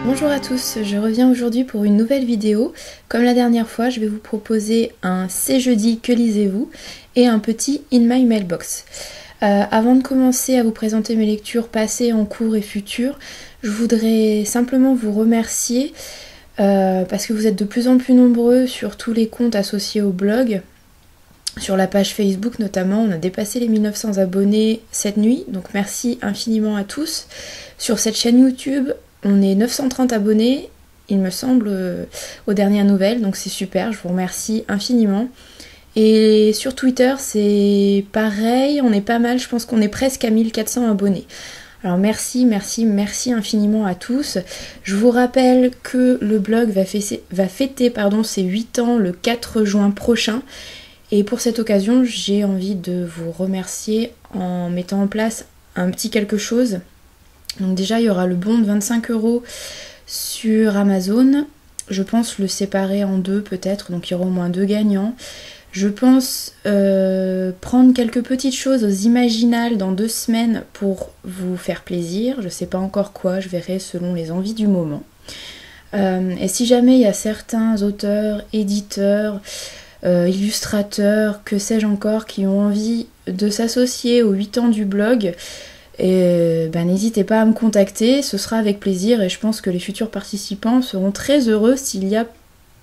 Bonjour à tous, je reviens aujourd'hui pour une nouvelle vidéo. Comme la dernière fois, je vais vous proposer un C'est jeudi, que lisez-vous et un petit In My Mailbox. Avant de commencer à vous présenter mes lectures passées, en cours et futures, je voudrais simplement vous remercier parce que vous êtes de plus en plus nombreux sur tous les comptes associés au blog. Sur la page Facebook notamment, on a dépassé les 1900 abonnés cette nuit, donc merci infiniment à tous. Sur cette chaîne YouTube, on est 930 abonnés, il me semble, aux dernières nouvelles, donc c'est super, je vous remercie infiniment. Et sur Twitter, c'est pareil, on est pas mal, je pense qu'on est presque à 1400 abonnés. Alors merci infiniment à tous. Je vous rappelle que le blog va fêter ses 8 ans le 4 juin prochain. Et pour cette occasion, j'ai envie de vous remercier en mettant en place un petit quelque chose. Donc déjà, il y aura le bon de 25 € sur Amazon. Je pense le séparer en deux peut-être, donc il y aura au moins 2 gagnants. Je pense prendre quelques petites choses aux Imaginales dans 2 semaines pour vous faire plaisir. Je sais pas encore quoi, je verrai selon les envies du moment. Et si jamais il y a certains auteurs, éditeurs, illustrateurs, que sais-je encore, qui ont envie de s'associer aux 8 ans du blog, et n'hésitez pas à me contacter, ce sera avec plaisir et je pense que les futurs participants seront très heureux s'il y a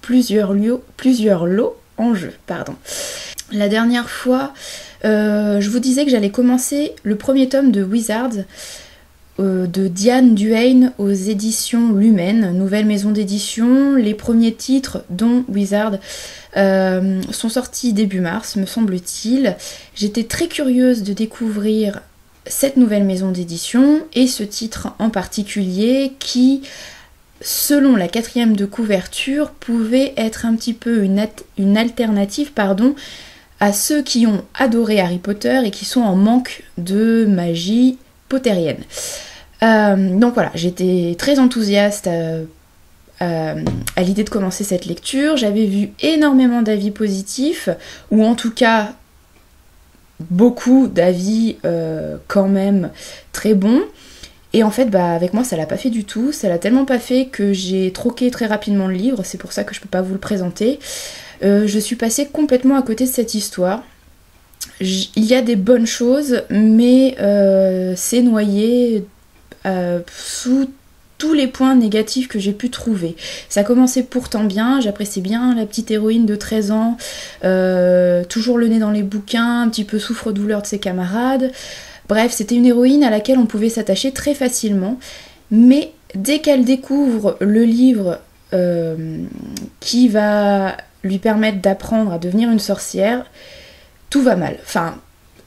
plusieurs lots en jeu. La dernière fois, je vous disais que j'allais commencer le premier tome de Wizards, de Diane Duane aux éditions Lumen, nouvelle maison d'édition. Les premiers titres, dont Wizard, sont sortis début mars, me semble-t-il. J'étais très curieuse de découvrir cette nouvelle maison d'édition et ce titre en particulier qui, selon la 4e de couverture, pouvait être un petit peu une alternative à ceux qui ont adoré Harry Potter et qui sont en manque de magie pottérienne. Donc voilà, j'étais très enthousiaste à l'idée de commencer cette lecture. J'avais vu énormément d'avis positifs, ou en tout cas beaucoup d'avis quand même très bons. Et en fait, avec moi, ça l'a pas fait du tout. Ça l'a tellement pas fait que j'ai troqué très rapidement le livre. C'est pour ça que je peux pas vous le présenter. Je suis passée complètement à côté de cette histoire. Il y a des bonnes choses, mais c'est noyé sous tous les points négatifs que j'ai pu trouver. Ça commençait pourtant bien, j'appréciais bien la petite héroïne de 13 ans, toujours le nez dans les bouquins, un petit peu souffre-douleur de ses camarades. Bref, c'était une héroïne à laquelle on pouvait s'attacher très facilement, mais dès qu'elle découvre le livre qui va lui permettre d'apprendre à devenir une sorcière, tout va mal. Enfin,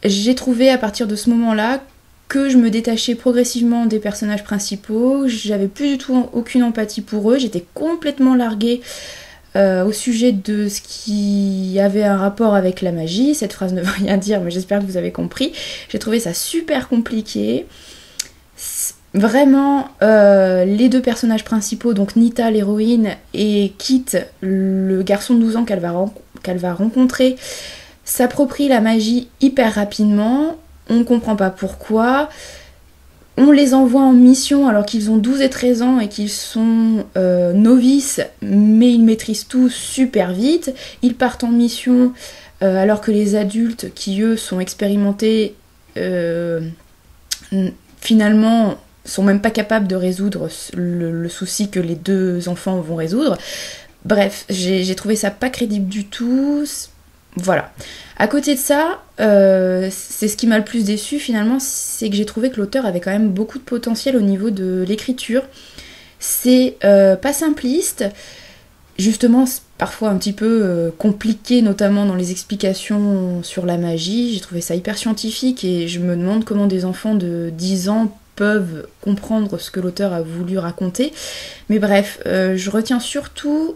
j'ai trouvé à partir de ce moment-là que je me détachais progressivement des personnages principaux, j'avais plus du tout aucune empathie pour eux, j'étais complètement larguée au sujet de ce qui avait un rapport avec la magie. Cette phrase ne veut rien dire, mais j'espère que vous avez compris. J'ai trouvé ça super compliqué. Vraiment, les 2 personnages principaux, donc Nita l'héroïne et Kit, le garçon de 12 ans qu'elle va rencontrer, s'approprient la magie hyper rapidement. On comprend pas pourquoi. On les envoie en mission alors qu'ils ont 12 et 13 ans et qu'ils sont novices, mais ils maîtrisent tout super vite. Ils partent en mission alors que les adultes, qui eux sont expérimentés, finalement sont même pas capables de résoudre le souci que les 2 enfants vont résoudre. Bref, j'ai trouvé ça pas crédible du tout. Voilà. À côté de ça, c'est ce qui m'a le plus déçu finalement, c'est que j'ai trouvé que l'auteur avait quand même beaucoup de potentiel au niveau de l'écriture. C'est pas simpliste, justement parfois un petit peu compliqué, notamment dans les explications sur la magie. J'ai trouvé ça hyper scientifique et je me demande comment des enfants de 10 ans peuvent comprendre ce que l'auteur a voulu raconter. Mais bref, je retiens surtout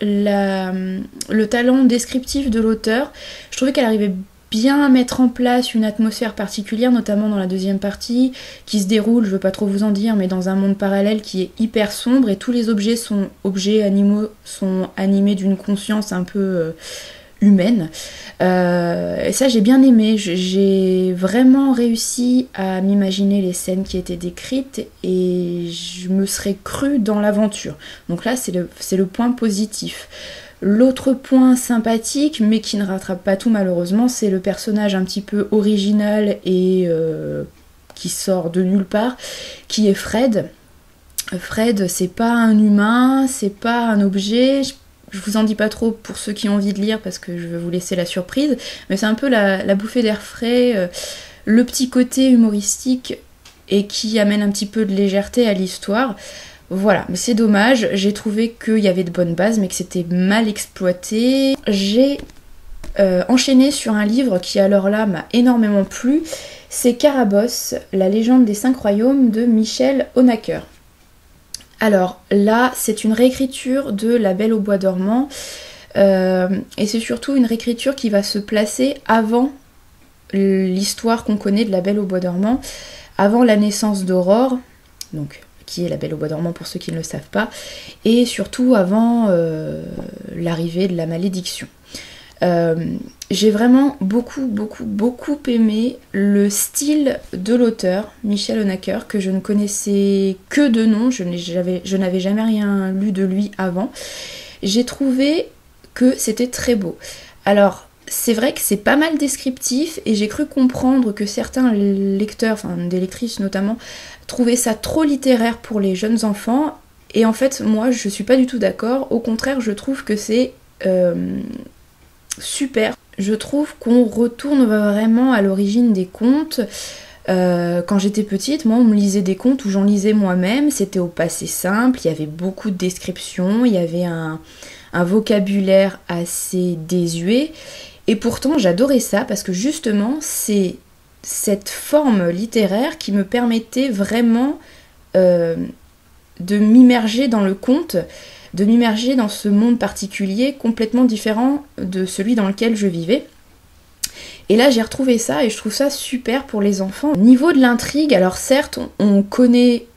le talent descriptif de l'auteur. Je trouvais qu'elle arrivait bien à mettre en place une atmosphère particulière, notamment dans la 2e partie, qui se déroule, je veux pas trop vous en dire, mais dans un monde parallèle qui est hyper sombre, et tous les objets animaux sont animés d'une conscience un peu humaine. Et ça j'ai bien aimé, j'ai vraiment réussi à m'imaginer les scènes qui étaient décrites et je me serais crue dans l'aventure. Donc là c'est le point positif. L'autre point sympathique, mais qui ne rattrape pas tout malheureusement, c'est le personnage un petit peu original et qui sort de nulle part, qui est Fred. Fred, c'est pas un humain, c'est pas un objet. Je vous en dis pas trop pour ceux qui ont envie de lire parce que je vais vous laisser la surprise, mais c'est un peu la bouffée d'air frais, le petit côté humoristique et qui amène un petit peu de légèreté à l'histoire. Voilà, mais c'est dommage, j'ai trouvé qu'il y avait de bonnes bases mais que c'était mal exploité. J'ai enchaîné sur un livre qui alors là m'a énormément plu, c'est Carabosse, la légende des 5 royaumes de Michel Honaker. Alors là, c'est une réécriture de La Belle au bois dormant et c'est surtout une réécriture qui va se placer avant l'histoire qu'on connaît de La Belle au bois dormant, avant la naissance d'Aurore, donc qui est La Belle au bois dormant pour ceux qui ne le savent pas, et surtout avant l'arrivée de la malédiction. J'ai vraiment beaucoup aimé le style de l'auteur, Michel Honaker, que je ne connaissais que de nom, je n'avais jamais rien lu de lui avant. J'ai trouvé que c'était très beau. Alors, c'est vrai que c'est pas mal descriptif et j'ai cru comprendre que certains lecteurs, enfin des lectrices notamment, trouvaient ça trop littéraire pour les jeunes enfants. Et en fait, moi, je suis pas du tout d'accord. Au contraire, je trouve que c'est super. Je trouve qu'on retourne vraiment à l'origine des contes. Quand j'étais petite, moi on me lisait des contes où j'en lisais moi-même, c'était au passé simple, il y avait beaucoup de descriptions, il y avait un vocabulaire assez désuet, et pourtant j'adorais ça parce que justement c'est cette forme littéraire qui me permettait vraiment de m'immerger dans le conte, de m'immerger dans ce monde particulier complètement différent de celui dans lequel je vivais. Et là j'ai retrouvé ça et je trouve ça super pour les enfants. Au niveau de l'intrigue, alors certes on connaît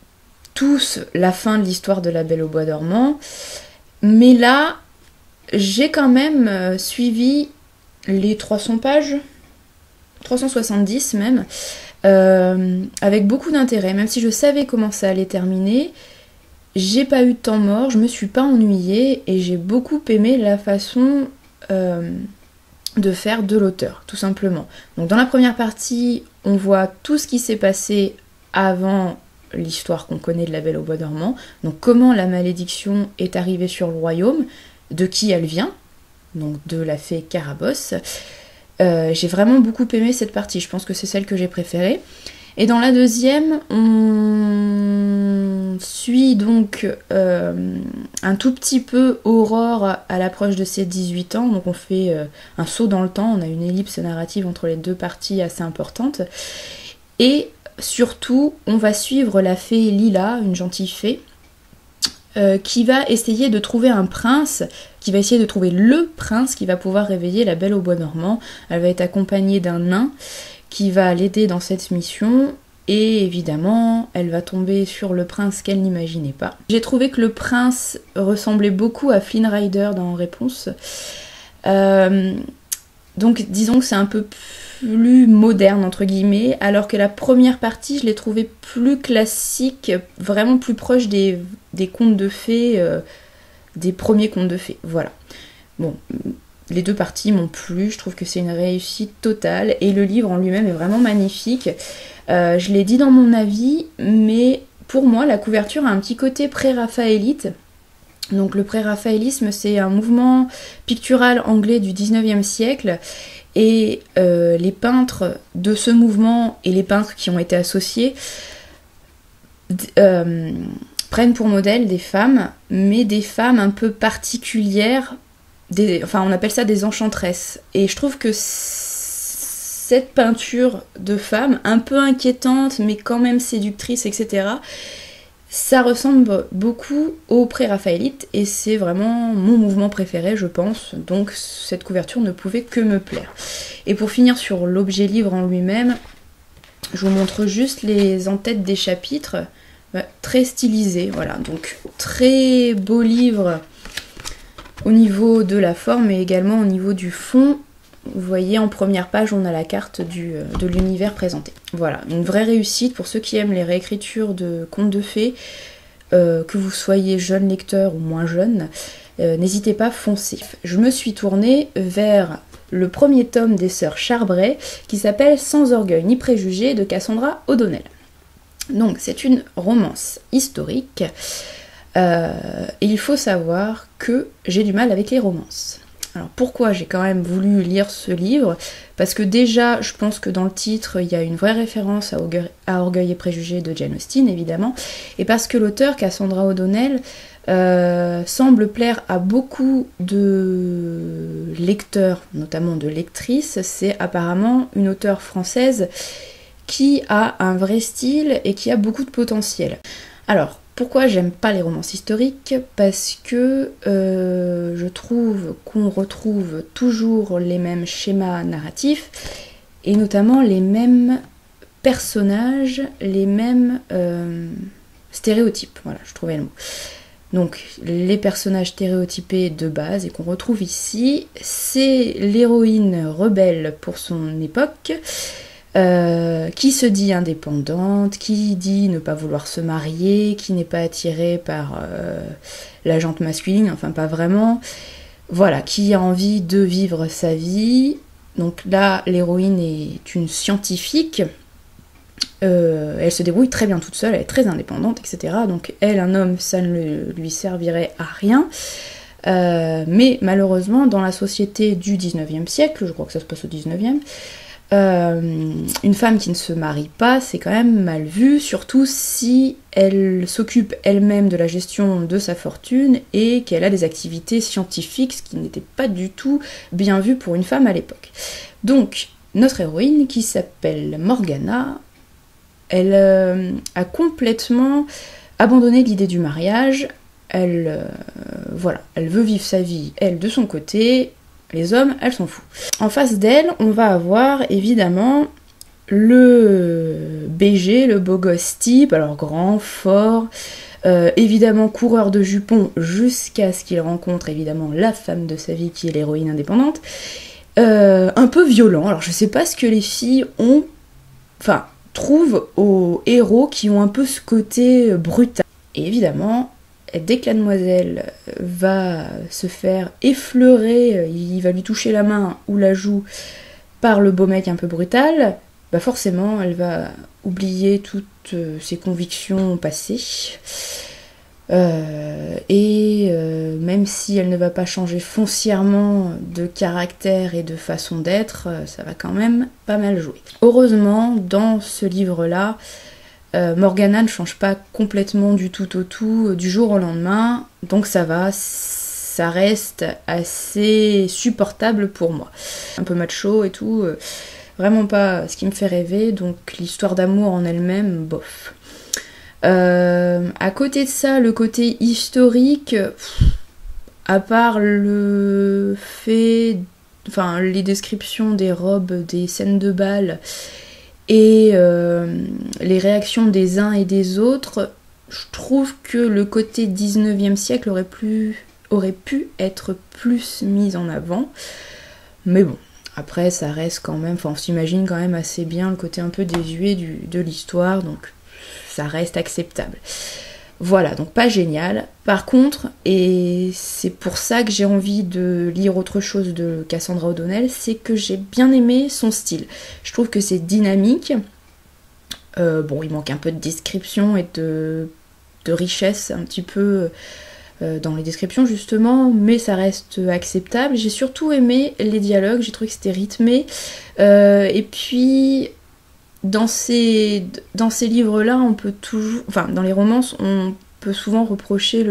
tous la fin de l'histoire de La Belle au bois dormant, mais là j'ai quand même suivi les 300 pages, 370 même, avec beaucoup d'intérêt, même si je savais comment ça allait terminer. J'ai pas eu de temps mort, je me suis pas ennuyée et j'ai beaucoup aimé la façon de faire de l'auteur, tout simplement. Donc dans la première partie, on voit tout ce qui s'est passé avant l'histoire qu'on connaît de La Belle au bois dormant, donc comment la malédiction est arrivée sur le royaume, de qui elle vient, donc de la fée Carabosse. J'ai vraiment beaucoup aimé cette partie, je pense que c'est celle que j'ai préférée. Et dans la deuxième, on suit donc un tout petit peu Aurore à l'approche de ses 18 ans. Donc on fait un saut dans le temps, on a une ellipse narrative entre les deux parties assez importante. Et surtout, on va suivre la fée Lila, une gentille fée, qui va essayer de trouver un prince, qui va essayer de trouver le prince qui va pouvoir réveiller la Belle au bois dormant. Elle va être accompagnée d'un nain qui va l'aider dans cette mission et évidemment elle va tomber sur le prince qu'elle n'imaginait pas. J'ai trouvé que le prince ressemblait beaucoup à Flynn Rider dans Réponse, donc disons que c'est un peu plus moderne entre guillemets, alors que la première partie je l'ai trouvée plus classique, vraiment plus proche des contes de fées, des premiers contes de fées, voilà. Bon, les deux parties m'ont plu, je trouve que c'est une réussite totale et le livre en lui-même est vraiment magnifique. Je l'ai dit dans mon avis, mais pour moi la couverture a un petit côté pré-raphaélite. Donc le pré-raphaélisme c'est un mouvement pictural anglais du 19e siècle et les peintres de ce mouvement et les peintres qui ont été associés prennent pour modèle des femmes, mais des femmes un peu particulières. Enfin on appelle ça des enchantresses et je trouve que cette peinture de femme un peu inquiétante mais quand même séductrice etc, ça ressemble beaucoup au pré-raphaélite et c'est vraiment mon mouvement préféré je pense, donc cette couverture ne pouvait que me plaire. Et pour finir sur l'objet livre en lui-même, je vous montre juste les en-têtes des chapitres, très stylisés, voilà, donc très beau livre au niveau de la forme et également au niveau du fond. Vous voyez, en première page, on a la carte de l'univers présenté. Voilà, une vraie réussite pour ceux qui aiment les réécritures de contes de fées, que vous soyez jeune lecteur ou moins jeune, n'hésitez pas, foncez. Je me suis tournée vers le premier tome des sœurs Charbray, qui s'appelle Sans orgueil ni préjugés de Cassandra O'Donnell. Donc, c'est une romance historique, et il faut savoir que j'ai du mal avec les romances. Alors pourquoi j'ai quand même voulu lire ce livre? Parce que déjà, je pense que dans le titre, il y a une vraie référence à Orgueil et préjugés de Jane Austen, évidemment, et parce que l'auteur, Cassandra O'Donnell, semble plaire à beaucoup de lecteurs, notamment de lectrices. C'est apparemment une auteure française qui a un vrai style et qui a beaucoup de potentiel. Alors, pourquoi j'aime pas les romances historiques? Parce que je trouve qu'on retrouve toujours les mêmes schémas narratifs et notamment les mêmes personnages, les mêmes stéréotypes. Voilà, je trouvais le mot. Donc les personnages stéréotypés de base et qu'on retrouve ici, c'est l'héroïne rebelle pour son époque, qui se dit indépendante, qui dit ne pas vouloir se marier, qui n'est pas attirée par la gente masculine, enfin pas vraiment, voilà, qui a envie de vivre sa vie. Donc là, l'héroïne est une scientifique, elle se débrouille très bien toute seule, elle est très indépendante, etc. Donc elle, un homme, ça ne lui servirait à rien. Mais malheureusement, dans la société du 19e siècle, je crois que ça se passe au 19e, une femme qui ne se marie pas, c'est quand même mal vu, surtout si elle s'occupe elle-même de la gestion de sa fortune et qu'elle a des activités scientifiques, ce qui n'était pas du tout bien vu pour une femme à l'époque. Donc, notre héroïne, qui s'appelle Morgana, elle a complètement abandonné l'idée du mariage, voilà, elle veut vivre sa vie, elle, de son côté. Les hommes, elle s'en fout. En face d'elle, on va avoir évidemment le BG, le beau gosse type, alors grand, fort, évidemment coureur de jupons jusqu'à ce qu'il rencontre évidemment la femme de sa vie qui est l'héroïne indépendante, un peu violent. Alors je sais pas ce que les filles trouvent aux héros qui ont un peu ce côté brutal. Et évidemment, dès que la demoiselle va se faire effleurer, il va lui toucher la main ou la joue par le beau mec un peu brutal, bah forcément elle va oublier toutes ses convictions passées. Même si elle ne va pas changer foncièrement de caractère et de façon d'être, ça va quand même pas mal jouer. Heureusement, dans ce livre-là, Morgana ne change pas complètement du tout au tout du jour au lendemain, donc ça va, ça reste assez supportable pour moi. Un peu macho et tout, vraiment pas ce qui me fait rêver, donc l'histoire d'amour en elle-même, bof. À côté de ça, le côté historique, à part le fait, les descriptions des robes, des scènes de bal, et les réactions des uns et des autres, je trouve que le côté 19e siècle aurait pu être plus mis en avant. Mais bon, après ça reste quand même, on s'imagine quand même assez bien le côté un peu désuet de l'histoire, donc ça reste acceptable. Voilà, donc pas génial. Par contre, et c'est pour ça que j'ai envie de lire autre chose de Cassandra O'Donnell, c'est que j'ai bien aimé son style. Je trouve que c'est dynamique. Bon, il manque un peu de description et de richesse un petit peu dans les descriptions justement, mais ça reste acceptable. J'ai surtout aimé les dialogues, j'ai trouvé que c'était rythmé. Et puis... Dans ces livres-là, on peut toujours... dans les romances, on peut souvent reprocher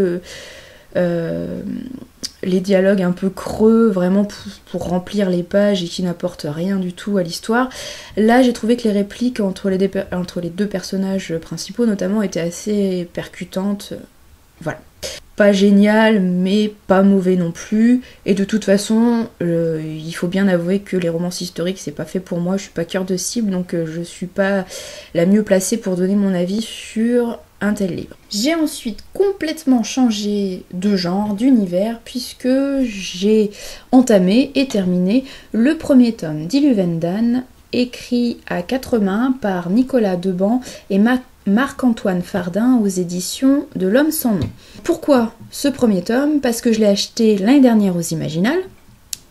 les dialogues un peu creux, vraiment pour remplir les pages et qui n'apportent rien du tout à l'histoire. Là, j'ai trouvé que les répliques entre les deux personnages principaux, notamment, étaient assez percutantes. Voilà. Pas génial, mais pas mauvais non plus. Et de toute façon, il faut bien avouer que les romances historiques, c'est pas fait pour moi. Je suis pas cœur de cible, donc je suis pas la mieux placée pour donner mon avis sur un tel livre. J'ai ensuite complètement changé de genre, d'univers, puisque j'ai entamé et terminé le premier tome d'Illuvendan, écrit à 4 mains par Nicolas Deban et Marc-Antoine Fardin aux éditions de l'Homme sans nom. Pourquoi ce premier tome? Parce que je l'ai acheté l'année dernière aux Imaginales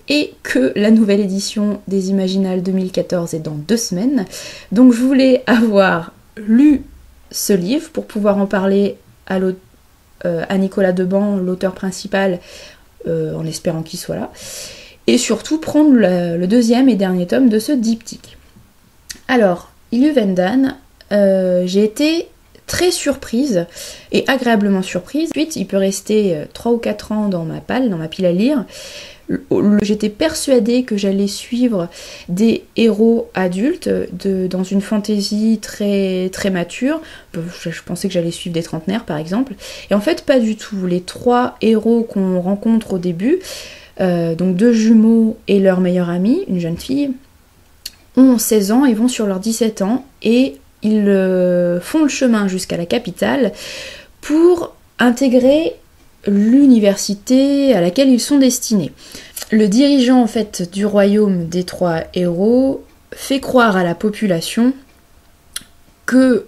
et que la nouvelle édition des Imaginales 2014 est dans 2 semaines. Donc je voulais avoir lu ce livre pour pouvoir en parler à Nicolas Deban, l'auteur principal, en espérant qu'il soit là. Et surtout prendre le deuxième et dernier tome de ce diptyque. Alors, Illuvendan, j'ai été très surprise et agréablement surprise. Ensuite, il peut rester 3 ou 4 ans dans ma pile à lire. J'étais persuadée que j'allais suivre des héros adultes dans une fantaisie très, très mature. Je pensais que j'allais suivre des trentenaires par exemple. Et en fait, pas du tout. Les 3 héros qu'on rencontre au début, donc 2 jumeaux et leur meilleure amie, une jeune fille, ont 16 ans et vont sur leurs 17 ans et ils font le chemin jusqu'à la capitale pour intégrer l'université à laquelle ils sont destinés. Le dirigeant en fait du royaume des 3 héros fait croire à la population que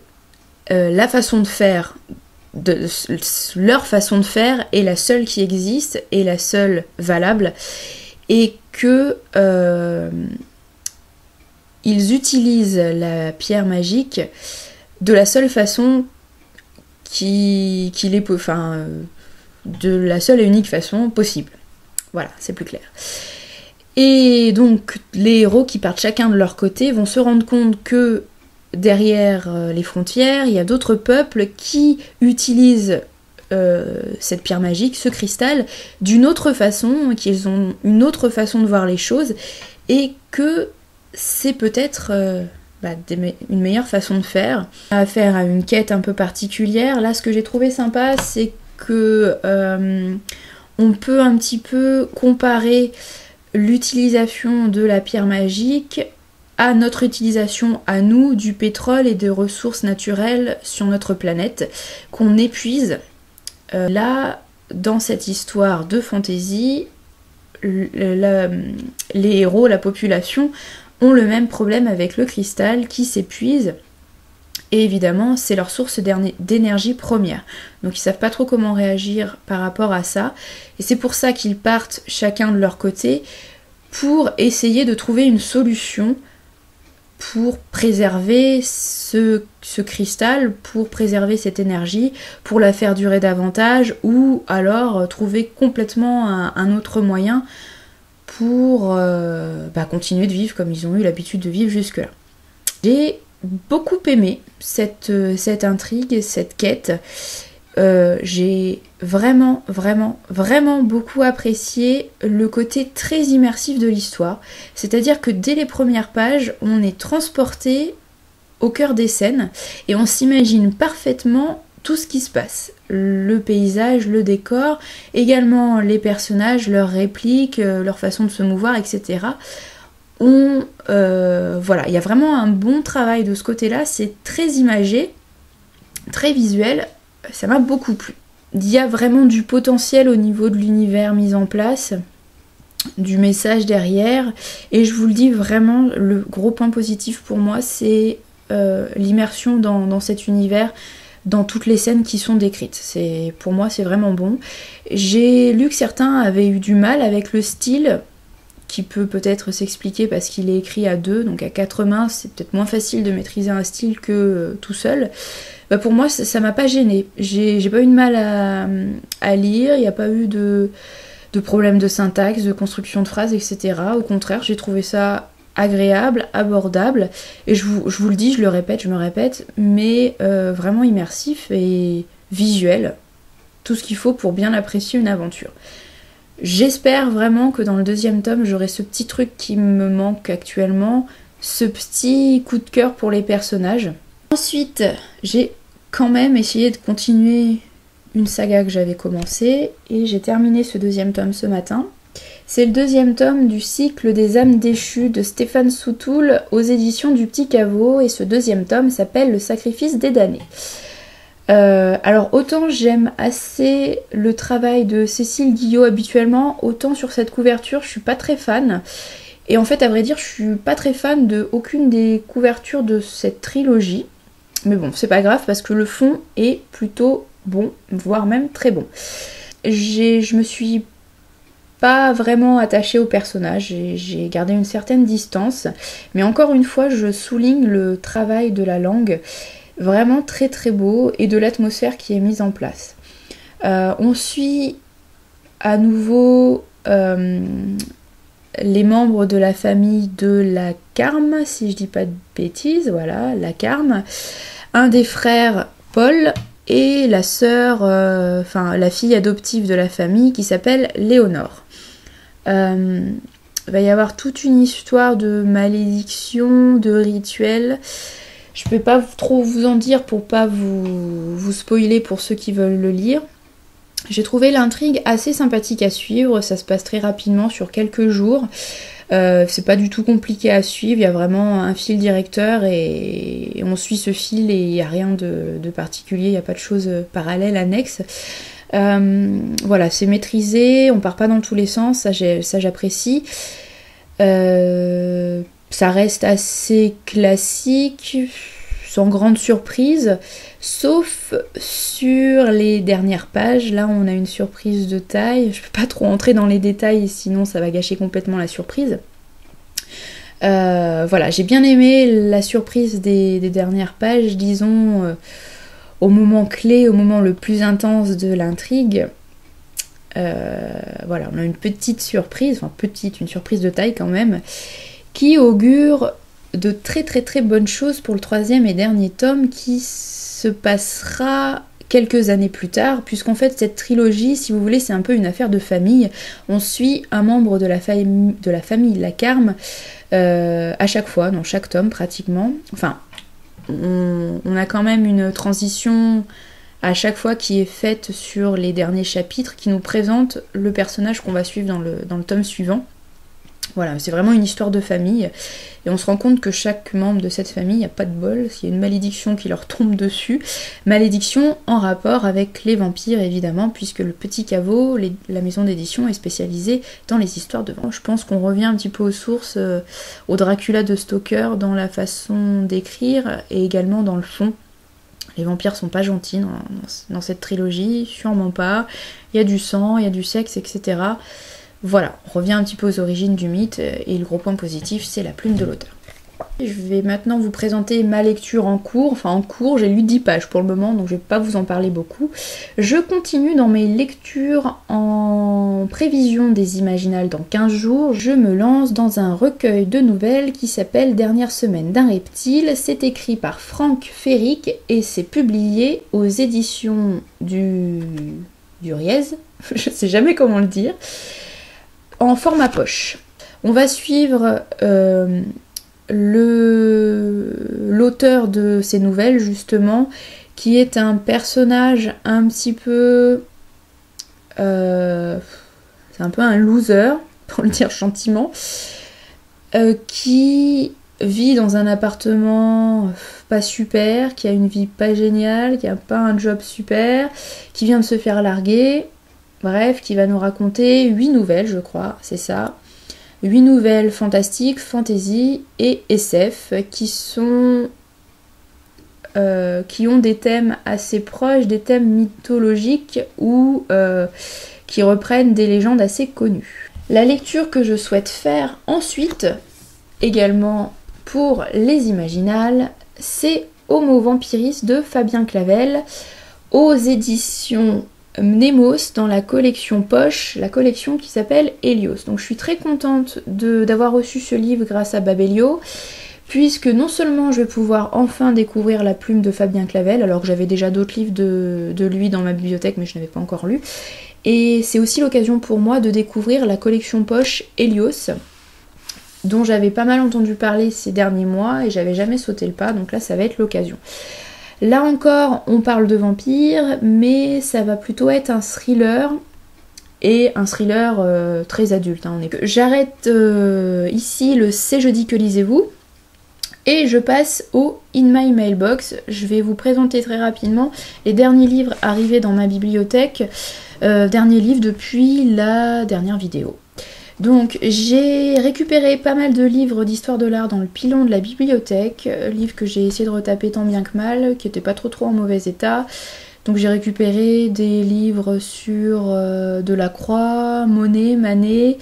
la façon de faire, leur façon de faire est la seule qui existe et la seule valable, et que ils utilisent la pierre magique de la seule façon de la seule et unique façon possible. Voilà, c'est plus clair. Et donc, les héros qui partent chacun de leur côté vont se rendre compte que derrière les frontières, il y a d'autres peuples qui utilisent cette pierre magique, ce cristal, d'une autre façon, qu'ils ont une autre façon de voir les choses, et que c'est peut-être une meilleure façon de faire. Affaire à une quête un peu particulière. Là, ce que j'ai trouvé sympa, c'est que on peut un petit peu comparer l'utilisation de la pierre magique à notre utilisation à nous du pétrole et des ressources naturelles sur notre planète qu'on épuise. Là, dans cette histoire de fantasy, les héros, la population, ont le même problème avec le cristal qui s'épuise, et évidemment c'est leur source d'énergie première. Donc ils savent pas trop comment réagir par rapport à ça, et c'est pour ça qu'ils partent chacun de leur côté pour essayer de trouver une solution pour préserver ce cristal, pour préserver cette énergie, pour la faire durer davantage, ou alors trouver complètement un autre moyen pour continuer de vivre comme ils ont eu l'habitude de vivre jusque-là. J'ai beaucoup aimé cette intrigue, cette quête. J'ai vraiment beaucoup apprécié le côté très immersif de l'histoire. C'est-à-dire que dès les premières pages, on est transporté au cœur des scènes et on s'imagine parfaitement tout ce qui se passe. Le paysage, le décor, également les personnages, leurs répliques, leur façon de se mouvoir, etc. Voilà, il y a vraiment un bon travail de ce côté-là, c'est très imagé, très visuel, ça m'a beaucoup plu. Il y a vraiment du potentiel au niveau de l'univers mis en place, du message derrière, et je vous le dis vraiment, le gros point positif pour moi, c'est l'immersion dans cet univers, dans toutes les scènes qui sont décrites. Pour moi, c'est vraiment bon. J'ai lu que certains avaient eu du mal avec le style, qui peut peut-être s'expliquer parce qu'il est écrit à 2, donc à 4 mains, c'est peut-être moins facile de maîtriser un style que tout seul. Pour moi, ça m'a pas gêné. J'ai pas eu de mal à lire, il n'y a pas eu de problème de syntaxe, de construction de phrases, etc. Au contraire, j'ai trouvé ça agréable, abordable, et je vous le dis, je me répète, mais vraiment immersif et visuel. Tout ce qu'il faut pour bien apprécier une aventure. J'espère vraiment que dans le deuxième tome, j'aurai ce petit truc qui me manque actuellement, ce petit coup de cœur pour les personnages. Ensuite, j'ai quand même essayé de continuer une saga que j'avais commencée et j'ai terminé ce deuxième tome ce matin. C'est le deuxième tome du cycle des âmes déchues de Stéphane Soutoul aux éditions du Petit Caveau et ce deuxième tome s'appelle Le sacrifice des damnés. Alors autant j'aime assez le travail de Cécile Guillot habituellement, autant sur cette couverture je suis pas très fan. Et en fait à vrai dire je suis pas très fan de aucune des couvertures de cette trilogie. Mais bon c'est pas grave parce que le fond est plutôt bon, voire même très bon. Je me suis pas vraiment attachée au personnage, j'ai gardé une certaine distance. Mais encore une fois je souligne le travail de la langue. Vraiment très très beau et de l'atmosphère qui est mise en place. On suit à nouveau les membres de la famille de la Carme, si je dis pas de bêtises, voilà, la Carme, un des frères Paul et la sœur, la fille adoptive de la famille qui s'appelle Léonore. Il va y avoir toute une histoire de malédiction, de rituels. Je peux pas trop vous en dire pour pas vous spoiler pour ceux qui veulent le lire. J'ai trouvé l'intrigue assez sympathique à suivre, ça se passe très rapidement sur quelques jours. C'est pas du tout compliqué à suivre, il y a vraiment un fil directeur et on suit ce fil et il n'y a rien de particulier, il n'y a pas de choses parallèles, annexes. Voilà, c'est maîtrisé, on part pas dans tous les sens, ça j'apprécie. Ça reste assez classique, sans grande surprise, sauf sur les dernières pages. Là, on a une surprise de taille. Je peux pas trop entrer dans les détails, sinon ça va gâcher complètement la surprise. Voilà, j'ai bien aimé la surprise des dernières pages, disons, au moment clé, au moment le plus intense de l'intrigue. Voilà, on a une petite surprise, une surprise de taille quand même, qui augure de très très très bonnes choses pour le troisième et dernier tome qui se passera quelques années plus tard, puisqu'en fait cette trilogie, si vous voulez, c'est un peu une affaire de famille. On suit un membre de la famille la Carme à chaque fois, dans chaque tome pratiquement. Enfin, on a quand même une transition à chaque fois qui est faite sur les derniers chapitres qui nous présente le personnage qu'on va suivre dans le tome suivant. Voilà, c'est vraiment une histoire de famille et on se rend compte que chaque membre de cette famille, il n'y a pas de bol, il y a une malédiction qui leur tombe dessus. Malédiction en rapport avec les vampires évidemment, puisque le Petit Caveau, la maison d'édition, est spécialisée dans les histoires de vampires. Je pense qu'on revient un petit peu aux sources, au Dracula de Stoker dans la façon d'écrire et également dans le fond. Les vampires sont pas gentils dans cette trilogie, sûrement pas. Il y a du sang, il y a du sexe, etc. Voilà, on revient un petit peu aux origines du mythe et le gros point positif, c'est la plume de l'auteur. Je vais maintenant vous présenter ma lecture en cours. Enfin en cours, j'ai lu 10 pages pour le moment, donc je vais pas vous en parler beaucoup. Je continue dans mes lectures en prévision des Imaginales dans 15 jours. Je me lance dans un recueil de nouvelles qui s'appelle Dernière semaine d'un reptile. C'est écrit par Franck Ferric et c'est publié aux éditions du Riez. Je sais jamais comment le dire. En format poche. On va suivre l'auteur de ces nouvelles justement, qui est un personnage un petit peu... c'est un peu un loser, pour le dire gentiment, qui vit dans un appartement pas super, qui a une vie pas géniale, qui a pas un job super, qui vient de se faire larguer... Bref, qui va nous raconter 8 nouvelles, je crois, c'est ça. 8 nouvelles fantastiques, fantasy et SF qui ont des thèmes assez proches, des thèmes mythologiques ou qui reprennent des légendes assez connues. La lecture que je souhaite faire ensuite, également pour les Imaginales, c'est Homo Vampiris de Fabien Clavel aux éditions Mnemos dans la collection poche, la collection qui s'appelle Hélios. Donc je suis très contente d'avoir reçu ce livre grâce à Babelio, puisque non seulement je vais pouvoir enfin découvrir la plume de Fabien Clavel, alors que j'avais déjà d'autres livres de lui dans ma bibliothèque mais je n'avais pas encore lu, et c'est aussi l'occasion pour moi de découvrir la collection poche Hélios, dont j'avais pas mal entendu parler ces derniers mois et j'avais jamais sauté le pas, donc là ça va être l'occasion. Là encore, on parle de vampires, mais ça va plutôt être un thriller, et un thriller très adulte. J'arrête ici le C'est jeudi que lisez-vous, et je passe au In My Mailbox. Je vais vous présenter très rapidement les derniers livres arrivés dans ma bibliothèque, derniers livres depuis la dernière vidéo. Donc j'ai récupéré pas mal de livres d'histoire de l'art dans le pilon de la bibliothèque, livres que j'ai essayé de retaper tant bien que mal, qui n'étaient pas trop en mauvais état. Donc j'ai récupéré des livres sur Delacroix, Monet, Manet,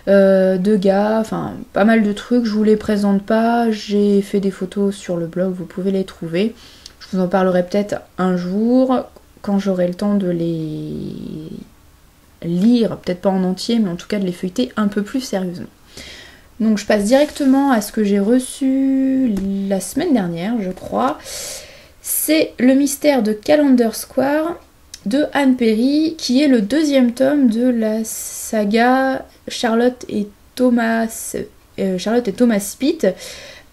Degas, enfin pas mal de trucs, je vous les présente pas, j'ai fait des photos sur le blog, vous pouvez les trouver. Je vous en parlerai peut-être un jour, quand j'aurai le temps de les lire, peut-être pas en entier, mais en tout cas de les feuilleter un peu plus sérieusement. Donc je passe directement à ce que j'ai reçu la semaine dernière, je crois. C'est Le mystère de Calendar Square de Anne Perry, qui est le deuxième tome de la saga Charlotte et Thomas Pitt.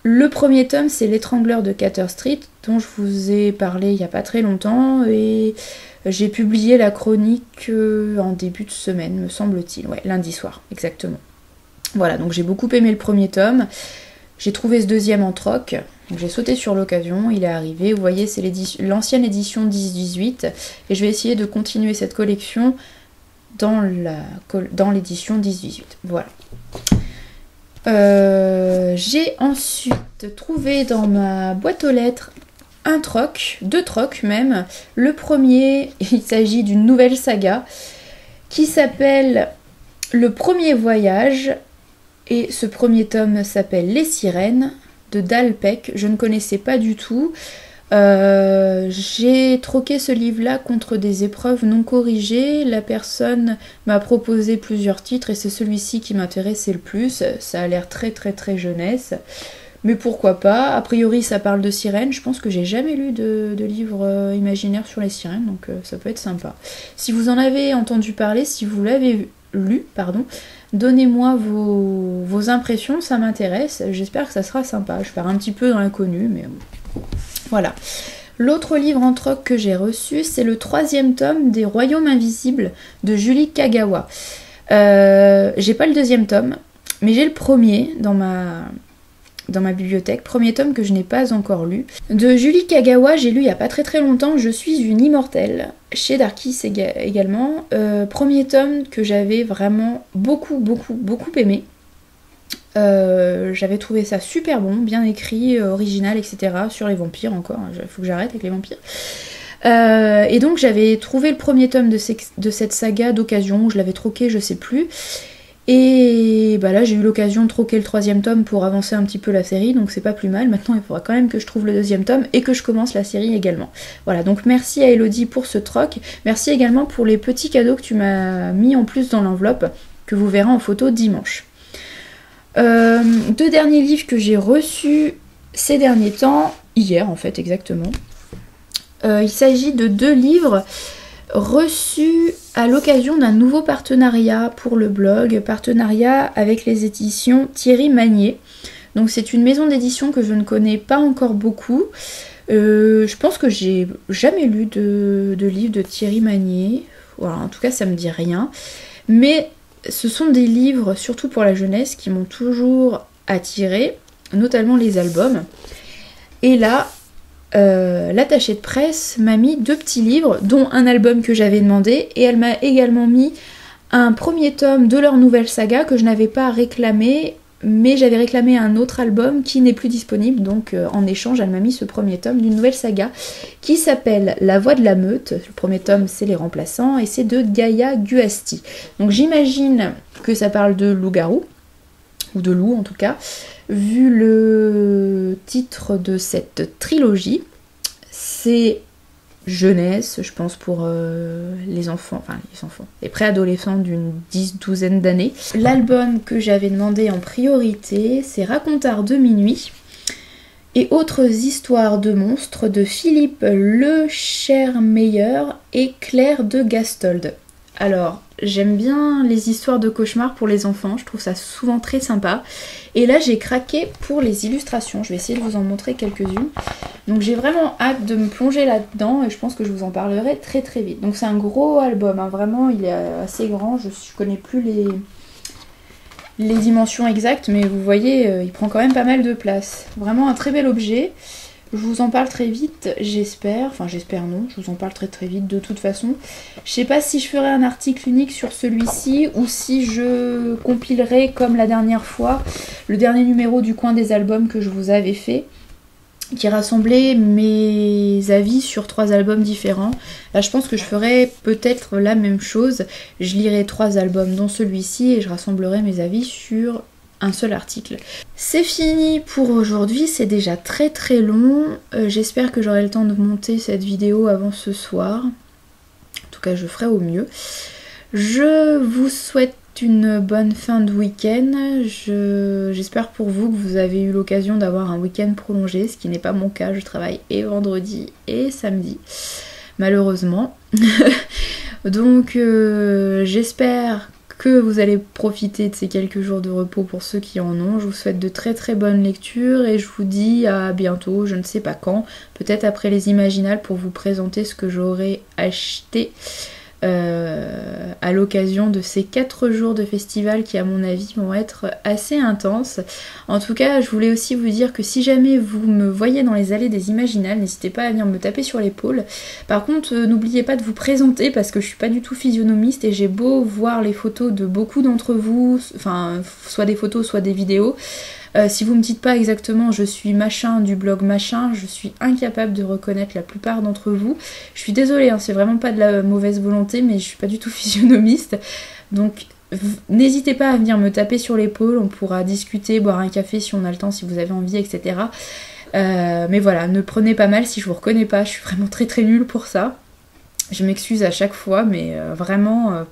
Le premier tome, c'est L'étrangleur de Cater Street, dont je vous ai parlé il n'y a pas très longtemps, et j'ai publié la chronique en début de semaine, me semble-t-il. Ouais, lundi soir, exactement. Voilà, donc j'ai beaucoup aimé le premier tome. J'ai trouvé ce deuxième en troc, donc j'ai sauté sur l'occasion, il est arrivé. Vous voyez, c'est l'ancienne édition 10-18, et je vais essayer de continuer cette collection dans l'édition 10-18. Voilà. J'ai ensuite trouvé dans ma boîte aux lettres un troc, deux trocs même. Le premier, il s'agit d'une nouvelle saga qui s'appelle Le Premier Voyage, et ce premier tome s'appelle Les Sirènes de Dal Peck. Je ne connaissais pas du tout. J'ai troqué ce livre-là contre des épreuves non corrigées. La personne m'a proposé plusieurs titres et c'est celui-ci qui m'intéressait le plus. Ça a l'air très jeunesse. Mais pourquoi pas, a priori ça parle de sirènes, je pense que j'ai jamais lu de livre imaginaire sur les sirènes, donc ça peut être sympa. Si vous en avez entendu parler, si vous l'avez lu, pardon, donnez-moi vos impressions, ça m'intéresse, j'espère que ça sera sympa. Je pars un petit peu dans l'inconnu, mais voilà. L'autre livre en troc que j'ai reçu, c'est le troisième tome des Royaumes Invisibles de Julie Kagawa. J'ai pas le deuxième tome, mais j'ai le premier dans ma bibliothèque, premier tome que je n'ai pas encore lu. De Julie Kagawa, j'ai lu il n'y a pas très longtemps Je suis une immortelle, chez Darkis également. Premier tome que j'avais vraiment beaucoup aimé. J'avais trouvé ça super bon, bien écrit, original, etc. Sur les vampires encore, il faut que j'arrête avec les vampires. Et donc j'avais trouvé le premier tome de cette saga d'occasion, je l'avais troqué, je sais plus. Et bah là j'ai eu l'occasion de troquer le troisième tome pour avancer un petit peu la série, donc c'est pas plus mal. Maintenant il faudra quand même que je trouve le deuxième tome et que je commence la série également. Voilà, donc merci à Elodie pour ce troc. Merci également pour les petits cadeaux que tu m'as mis en plus dans l'enveloppe, que vous verrez en photo dimanche. Deux derniers livres que j'ai reçus ces derniers temps, hier en fait exactement. Il s'agit de deux livres reçus à l'occasion d'un nouveau partenariat pour le blog, partenariat avec les éditions Thierry Magnier. Donc c'est une maison d'édition que je ne connais pas encore beaucoup. Je pense que j'ai jamais lu de livre de Thierry Magnier. Voilà, en tout cas ça me dit rien. Mais ce sont des livres, surtout pour la jeunesse, qui m'ont toujours attirée, notamment les albums. Et là, l'attachée de presse m'a mis deux petits livres, dont un album que j'avais demandé, et elle m'a également mis un premier tome de leur nouvelle saga que je n'avais pas réclamé, mais j'avais réclamé un autre album qui n'est plus disponible, donc en échange elle m'a mis ce premier tome d'une nouvelle saga qui s'appelle La Voix de la Meute. Le premier tome c'est Les Remplaçants et c'est de Gaïa Guasti. Donc j'imagine que ça parle de loup-garou, ou de loup en tout cas, vu le titre de cette trilogie. C'est jeunesse, je pense, pour les enfants, les préadolescents d'une douzaine d'années. L'album que j'avais demandé en priorité, c'est Racontard de minuit et autres histoires de monstres de Philippe Lechermeyer et Claire de Gastold. Alors, j'aime bien les histoires de cauchemars pour les enfants, je trouve ça souvent très sympa. Et là, j'ai craqué pour les illustrations, je vais essayer de vous en montrer quelques-unes. Donc j'ai vraiment hâte de me plonger là-dedans et je pense que je vous en parlerai très très vite. Donc c'est un gros album, hein, vraiment, il est assez grand, je connais plus les dimensions exactes, mais vous voyez, il prend quand même pas mal de place. Vraiment un très bel objet. Je vous en parle très vite, j'espère. Enfin, j'espère non, je vous en parle très très vite de toute façon. Je sais pas si je ferai un article unique sur celui-ci ou si je compilerai comme la dernière fois le dernier numéro du coin des albums que je vous avais fait, qui rassemblait mes avis sur 3 albums différents. Là, je pense que je ferai peut-être la même chose. Je lirai 3 albums dont celui-ci et je rassemblerai mes avis sur un seul article. C'est fini pour aujourd'hui, c'est déjà très très long. J'espère que j'aurai le temps de monter cette vidéo avant ce soir. En tout cas, je ferai au mieux. Je vous souhaite une bonne fin de week-end. J'espère pour vous que vous avez eu l'occasion d'avoir un week-end prolongé, ce qui n'est pas mon cas. Je travaille et vendredi et samedi, malheureusement. Donc j'espère que vous allez profiter de ces quelques jours de repos pour ceux qui en ont. Je vous souhaite de très très bonnes lectures et je vous dis à bientôt, je ne sais pas quand, peut-être après les Imaginales pour vous présenter ce que j'aurai acheté à l'occasion de ces 4 jours de festival qui à mon avis vont être assez intenses. En tout cas, je voulais aussi vous dire que si jamais vous me voyez dans les allées des Imaginales, n'hésitez pas à venir me taper sur l'épaule. Par contre, n'oubliez pas de vous présenter parce que je suis pas du tout physionomiste et j'ai beau voir les photos de beaucoup d'entre vous, enfin soit des photos soit des vidéos. Si vous me dites pas exactement je suis machin du blog machin, je suis incapable de reconnaître la plupart d'entre vous. Je suis désolée, hein, c'est vraiment pas de la mauvaise volonté, mais je suis pas du tout physionomiste. Donc n'hésitez pas à venir me taper sur l'épaule, on pourra discuter, boire un café si on a le temps, si vous avez envie, etc. Mais voilà, ne prenez pas mal si je vous reconnais pas, je suis vraiment très très nulle pour ça. Je m'excuse à chaque fois, mais vraiment,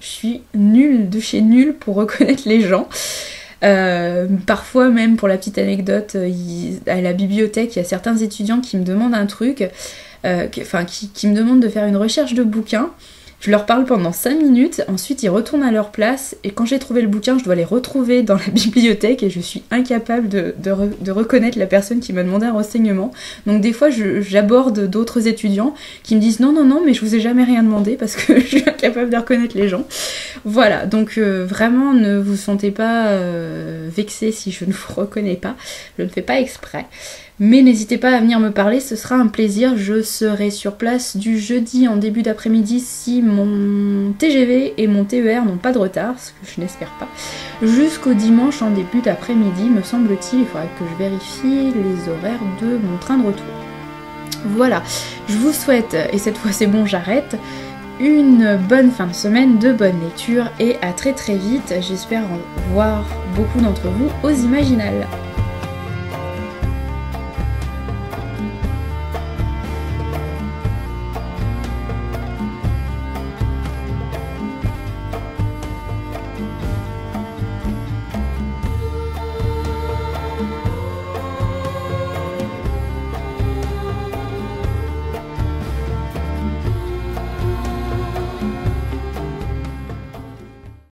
je suis nulle de chez nulle pour reconnaître les gens. Parfois même, pour la petite anecdote, à la bibliothèque, il y a certains étudiants qui me demandent un truc, qui me demandent de faire une recherche de bouquin. Je leur parle pendant 5 minutes, ensuite ils retournent à leur place et quand j'ai trouvé le bouquin, je dois les retrouver dans la bibliothèque et je suis incapable de reconnaître la personne qui m'a demandé un renseignement. Donc des fois j'aborde d'autres étudiants qui me disent non mais je vous ai jamais rien demandé parce que je suis incapable de reconnaître les gens. Voilà, donc vraiment ne vous sentez pas vexés si je ne vous reconnais pas, je ne fais pas exprès. Mais n'hésitez pas à venir me parler, ce sera un plaisir. Je serai sur place du jeudi en début d'après-midi si mon TGV et mon TER n'ont pas de retard, ce que je n'espère pas, jusqu'au dimanche en début d'après-midi, me semble-t-il. Il faudra que je vérifie les horaires de mon train de retour. Voilà, je vous souhaite, et cette fois c'est bon, j'arrête, une bonne fin de semaine, de bonnes lectures et à très très vite. J'espère en voir beaucoup d'entre vous aux Imaginales.